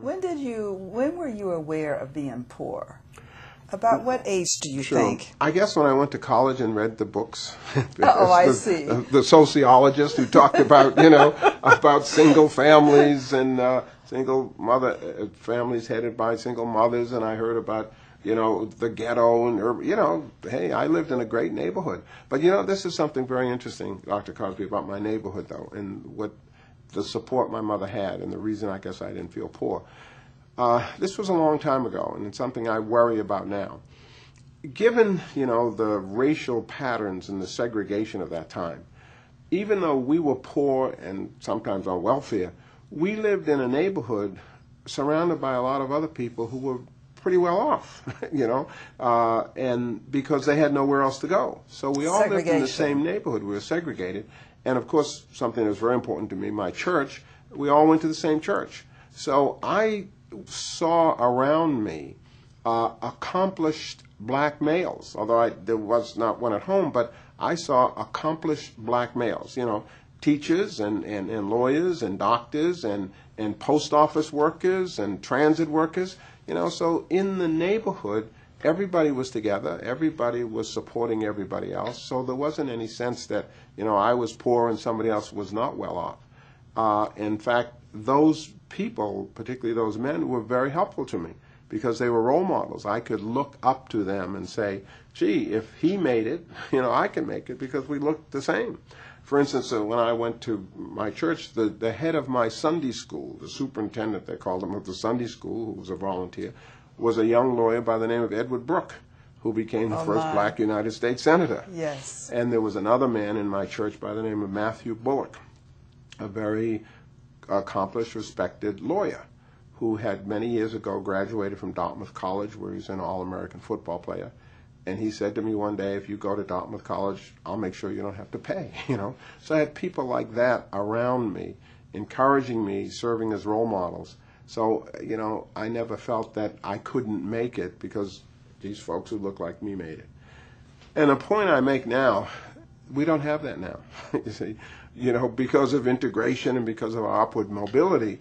When were you aware of being poor? About what age do you think? I guess when I went to college and read the books. I see. The sociologists who talked about, about single families and single mother families headed by single mothers, and I heard about, the ghetto and, hey, I lived in a great neighborhood. But, this is something very interesting, Dr. Cosby, about my neighborhood, though, and what the support my mother had, and the reason I guess I didn't feel poor. This was a long time ago, and it's something I worry about now. Given, the racial patterns and the segregation of that time, even though we were poor and sometimes on welfare, we lived in a neighborhood surrounded by a lot of other people who were pretty well off, and because they had nowhere else to go. So we all lived in the same neighborhood. We were segregated. And, of course, something that was very important to me, my church, we all went to the same church. So I saw around me accomplished black males, although there was not one at home, but I saw accomplished black males, teachers and lawyers and doctors and post office workers and transit workers, so in the neighborhood, everybody was together, everybody was supporting everybody else, so there wasn't any sense that, I was poor and somebody else was not well off. In fact, those people, particularly those men, were very helpful to me because they were role models. I could look up to them and say, gee, if he made it, I can make it because we looked the same. For instance, when I went to my church, the head of my Sunday school, the superintendent, they called him, of the Sunday school, who was a volunteer, was a young lawyer by the name of Edward Brooke, who became the first black United States Senator. Yes. And there was another man in my church by the name of Matthew Bullock, a very accomplished, respected lawyer who had many years ago graduated from Dartmouth College, where he's an All-American football player. And he said to me one day, if you go to Dartmouth College, I'll make sure you don't have to pay, So I had people like that around me, encouraging me, serving as role models. So, I never felt that I couldn't make it because these folks who look like me made it. And a point I make now, we don't have that now. You see, because of integration and because of our upward mobility,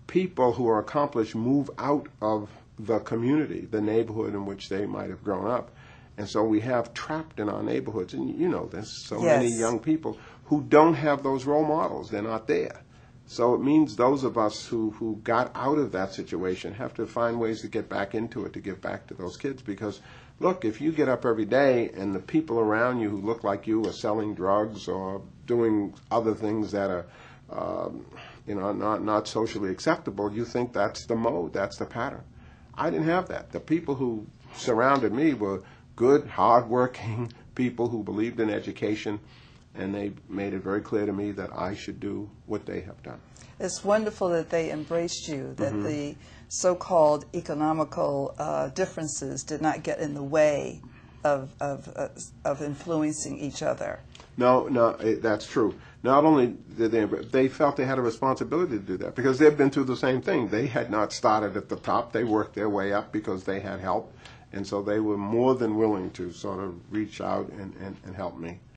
people who are accomplished move out of the community, the neighborhood in which they might have grown up. And so we have trapped in our neighborhoods, and you know this, so many young people who don't have those role models. They're not there. So it means those of us who got out of that situation have to find ways to get back into it, to give back to those kids. Because, look, if you get up every day and the people around you who look like you are selling drugs or doing other things that are, not socially acceptable, you think that's the mode, that's the pattern. I didn't have that. The people who surrounded me were good, hardworking people who believed in education, and they made it very clear to me that I should do what they have done. It's wonderful that they embraced you, that the so-called economical differences did not get in the way of influencing each other. No, that's true. Not only did they felt they had a responsibility to do that because they've been through the same thing. They had not started at the top. They worked their way up because they had help. And so they were more than willing to sort of reach out and help me.